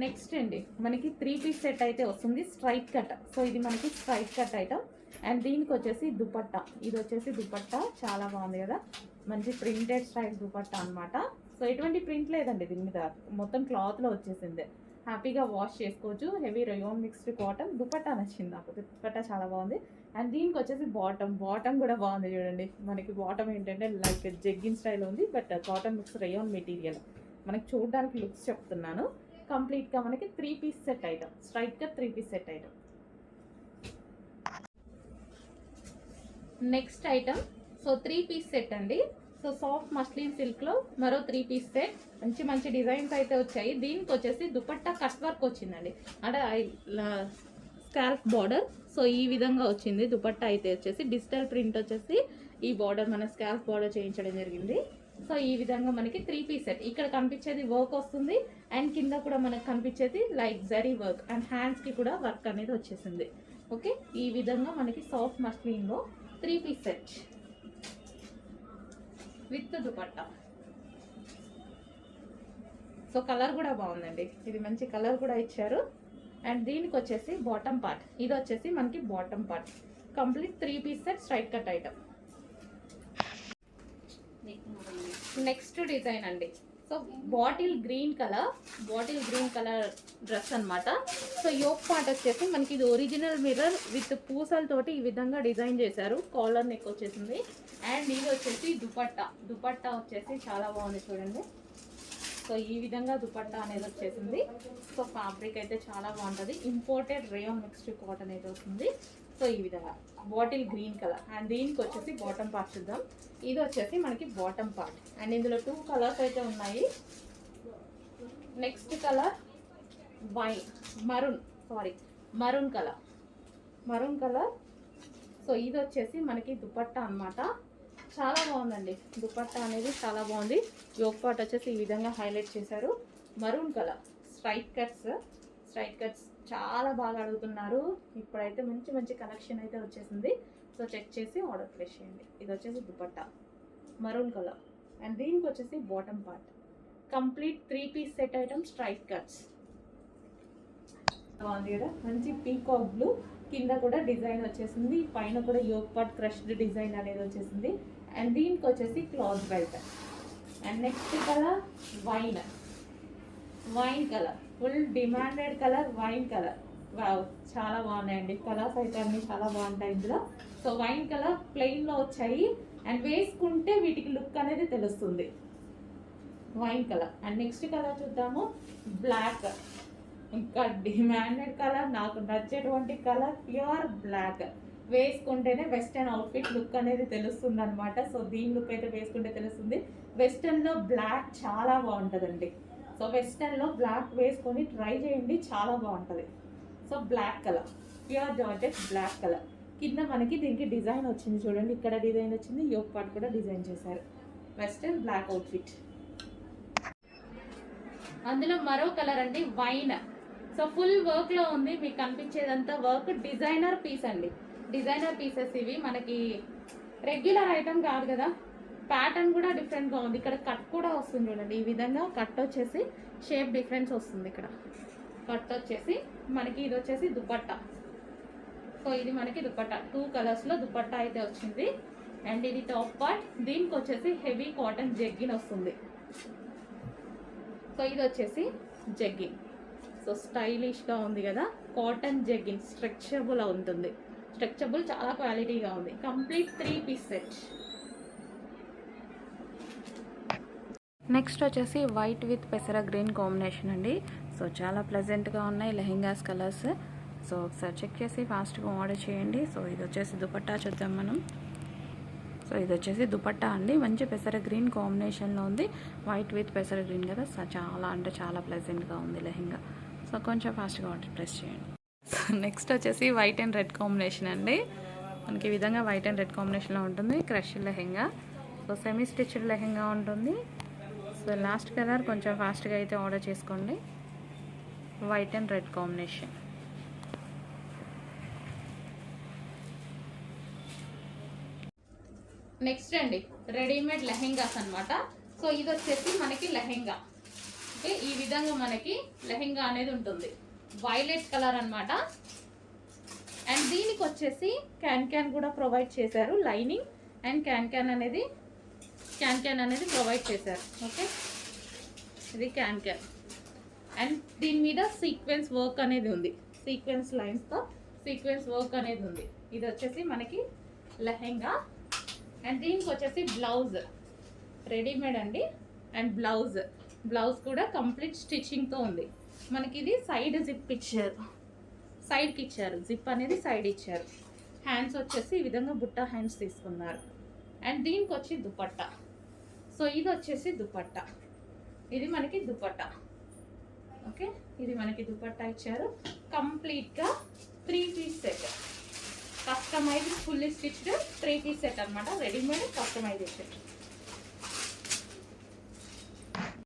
Next అండి మనకి 3 piece set అయితే వస్తుంది స్ట్రైట్ కట్. సో ఇది మనకి స్ట్రైట్ కట్ ఐటమ్. అండ్ దీనికి వచ్చేసి దుపట్టా. ఇది వచ్చేసి దుపట్టా చాలా బాగుంది కదా, మంచి ప్రింటెడ్ స్టైల్ దుపట్టా అనమాట. సో ఎటువంటి ప్రింట్ లేదండి దీని మీద, మొత్తం క్లాత్లో వచ్చేసింది. హ్యాపీగా వాష్ చేసుకోవచ్చు. Heavy rayon mixed cotton. Dupatta నచ్చింది నాకు, దుపట్టా చాలా బాగుంది. అండ్ దీనికి వచ్చేసి బాటమ్ కూడా బాగుంది చూడండి. మనకి బాటమ్ ఏంటంటే లైక్ జెగ్గిన్ స్టైల్ ఉంది, but cotton mix rayon material. మనకి చూడడానికి లుక్స్ చెప్తున్నాను. కంప్లీట్గా మనకి 3 పీస్ సెట్ ఐటమ్, స్ట్రైట్గా 3 piece set item. Next item so 3 piece set అండి. సో సాఫ్ట్ మస్లిన్ సిల్క్లో మరో 3 పీస్ సెట్. మంచి మంచి డిజైన్స్ అయితే వచ్చాయి. దీనికి వచ్చేసి దుపట్టా కట్ వర్క్ వచ్చిందండి, అంటే స్కాల్ప్ బార్డర్. సో ఈ విధంగా వచ్చింది దుపట్టా అయితే వచ్చేసి డిజిటల్ ప్రింట్ వచ్చేసి ఈ బార్డర్ మన స్కాల్ప్ బార్డర్ చేయించడం జరిగింది. సో ఈ విధంగా మనకి 3 పీస్ సెట్. ఇక్కడ కనిపించేది వర్క్ వస్తుంది, అండ్ కింద కూడా మనకు కనిపించేది లైక్ జరీ వర్క్, అండ్ హ్యాండ్స్కి కూడా వర్క్ అనేది వచ్చేసింది. ఓకే, ఈ విధంగా మనకి సాఫ్ట్ మస్లిన్లో 3 piece set with dupatta. So colour కూడా బాగుందండి, ఇది మంచి కలర్ కూడా ఇచ్చారు. అండ్ దీనికి వచ్చేసి బాటమ్ పార్ట్. ఇది వచ్చేసి మనకి bottom part. Complete 3 piece set straight cut item. Next design అండి. So bottle green colour dress అనమాట. సో యోక్ పార్ట్ వచ్చేసి మనకి ఇది ఒరిజినల్ మిర్రర్ విత్ పూసలతోటి ఈ విధంగా డిజైన్ చేశారు. కాలర్ నెక్ వచ్చేసింది. అండ్ ఇది వచ్చేసి దుపట్టా వచ్చేసి చాలా బాగుంది చూడండి. సో ఈ విధంగా దుపట్టా అనేది వచ్చేసింది. సో ఫ్యాబ్రిక్ అయితే చాలా బాగుంటుంది. ఇంపోర్టెడ్ రేయాన్ మిక్స్డ్ కాటన్ అయితే వస్తుంది. సో ఈ విధంగా బాటిల్ గ్రీన్ కలర్. అండ్ దీనికి వచ్చేసి బాటమ్ పార్ట్ చూద్దాం. ఇది వచ్చేసి మనకి బాటమ్ పార్ట్. అండ్ ఇందులో 2 కలర్స్ అయితే ఉన్నాయి. Next colour maroon colour. So ఇది వచ్చేసి మనకి దుపట్టా అనమాట. చాలా బాగుందండి, దుపట్టా అనేది చాలా బాగుంది. యోక్ పార్ట్ వచ్చేసి ఈ విధంగా హైలైట్ చేశారు. మరూన్ కలర్ స్ట్రైట్ కట్స్ చాలా బాగా అడుగుతున్నారు. ఇప్పుడైతే మంచి మంచి కలెక్షన్ అయితే వచ్చేసింది. సో చెక్ చేసి ఆర్డర్ ప్లేస్ చేయండి. ఇది వచ్చేసి దుపట్టా మరూన్ కలర్. అండ్ దీనికి వచ్చేసి bottom part. Complete 3 piece set item straight cuts. బాగుంది కదా, మంచి పీకాక్ బ్లూ. కింద కూడా డిజైన్ వచ్చేసింది, పైన కూడా యోక్ పార్ట్ క్రష్డ్ డిజైన్ అనేది వచ్చేసింది. అండ్ దీనికి వచ్చేసి cloth belt. And next colour wine colour, full demanded colour wine colour. Wow, చాలా బాగున్నాయండి కలర్స్ అయితే అన్నీ చాలా బాగుంటాయి ఇందులో. సో వైన్ కలర్ ప్లెయిన్లో వచ్చాయి, అండ్ వేసుకుంటే వీటికి లుక్ అనేది తెలుస్తుంది. Wine colour. And next colour చూద్దాము, బ్లాక్. ఇంకా డిమాండెడ్ కలర్, నాకు నచ్చేటువంటి కలర్ ప్యూర్ బ్లాక్. వేసుకుంటేనే వెస్టర్న్ అవుట్ఫిట్ లుక్ అనేది తెలుస్తుంది అనమాట. సో దీని లుక్ అయితే వేసుకుంటే తెలుస్తుంది. వెస్టర్న్లో బ్లాక్ చాలా బాగుంటుందండి. సో వెస్టర్న్లో బ్లాక్ వేసుకొని ట్రై చేయండి, చాలా బాగుంటుంది. So black colour, pure georgette black colour. కింద మనకి దీనికి డిజైన్ వచ్చింది చూడండి, ఇక్కడ డిజైన్ వచ్చింది, యోక్ పార్ట్ కూడా డిజైన్ చేశారు. Western black outfit. అందులో మరో కలర్ అండి వైన్. సో ఫుల్ వర్క్లో ఉంది, మీకు కనిపించేదంతా వర్క్. డిజైనర్ పీస్ అండి, డిజైనర్ పీసెస్ ఇవి. మనకి రెగ్యులర్ ఐటమ్ కాదు కదా, ప్యాటర్న్ కూడా డిఫరెంట్గా ఉంది. ఇక్కడ కట్ కూడా వస్తుంది చూడండి, ఈ విధంగా కట్ వచ్చేసి షేప్ డిఫరెన్స్ వస్తుంది. ఇక్కడ కట్ వచ్చేసి మనకి ఇది వచ్చేసి దుపట్టా. సో ఇది మనకి దుపట్టా 2 కలర్స్లో దుపట్టా అయితే వచ్చింది. అండ్ ఇది టాప్ పార్ట్. దీనికి వచ్చేసి హెవీ కాటన్ జెగ్గిన్ వస్తుంది. సో ఇది వచ్చేసి జెగ్గిన్. సో స్టైలిష్గా ఉంది కదా, కాటన్ జెగ్గిన్ స్ట్రెచబుల్ ఉంటుంది. స్ట్రెచబుల్ చాలా క్వాలిటీగా ఉంది. Complete 3 piece set. నెక్స్ట్ వచ్చేసి వైట్ విత్ పెసర గ్రీన్ కాంబినేషన్ అండి. సో చాలా ప్లెజెంట్గా ఉన్నాయి లెహెంగాస్ కలర్స్. సో ఒకసారి చెక్ చేసి ఫాస్ట్గా ఆర్డర్ చేయండి. సో ఇది వచ్చేసి దుపట్టా చూద్దాం మనం. సో ఇది వచ్చేసి దుపట్టా అండి, మంచి పెసర గ్రీన్ కాంబినేషన్లో ఉంది. వైట్ విత్ పెసర గ్రీన్ కదా, సో చాలా అంటే చాలా ప్లెజెంట్గా ఉంది లెహెంగా. సో కొంచెం ఫాస్ట్గా ఆర్డర్ ప్రెస్ చేయండి. సో నెక్స్ట్ వచ్చేసి వైట్ అండ్ రెడ్ కాంబినేషన్ అండి. మనకి ఈ విధంగా వైట్ అండ్ రెడ్ కాంబినేషన్లో ఉంటుంది. Crush lehenga. So semi stitched lehenga ఉంటుంది. సో లాస్ట్ కలర్ కొంచెం ఫాస్ట్గా అయితే ఆర్డర్ చేసుకోండి. White and red combination. Next అండి రెడీమేడ్ లెహెంగాస్ అనమాట. సో ఇది వచ్చేసి మనకి లెహెంగా ఓకే, ఈ విధంగా మనకి లెహెంగా అనేది ఉంటుంది. వైలెట్ కలర్ అన్నమాట. అండ్ దీనికి వచ్చేసి క్యాన్ కూడా ప్రొవైడ్ చేశారు. లైనింగ్ అండ్ క్యాన్ అనేది ప్రొవైడ్ చేశారు. ఓకే, ఇది క్యాన్ అండ్ దీని మీద సీక్వెన్స్ వర్క్ అనేది ఉంది. సీక్వెన్స్ లైన్స్తో సీక్వెన్స్ వర్క్ అనేది ఉంది. ఇది వచ్చేసి మనకి లెహెంగా. అండ్ దీనికి వచ్చేసి బ్లౌజ్ రెడీమేడ్ అండి. అండ్ బ్లౌజ్ కూడా కంప్లీట్ స్టిచ్చింగ్తో ఉంది. మనకి ఇది సైడ్ జిప్ ఇచ్చారు, సైడ్కి ఇచ్చారు. జిప్ అనేది సైడ్ ఇచ్చారు. హ్యాండ్స్ వచ్చేసి ఈ విధంగా బుట్ట హ్యాండ్స్ తీసుకున్నారు. అండ్ దీనికి వచ్చి దుపట్టా. సో ఇది వచ్చేసి దుపట్టా. ఇది మనకి దుపట్టా. ఓకే, ఇది మనకి దుపట్టా ఇచ్చారు. కంప్లీట్గా 3 piece set, customised fully stitched 3 piece set అనమాట. Readymade customization.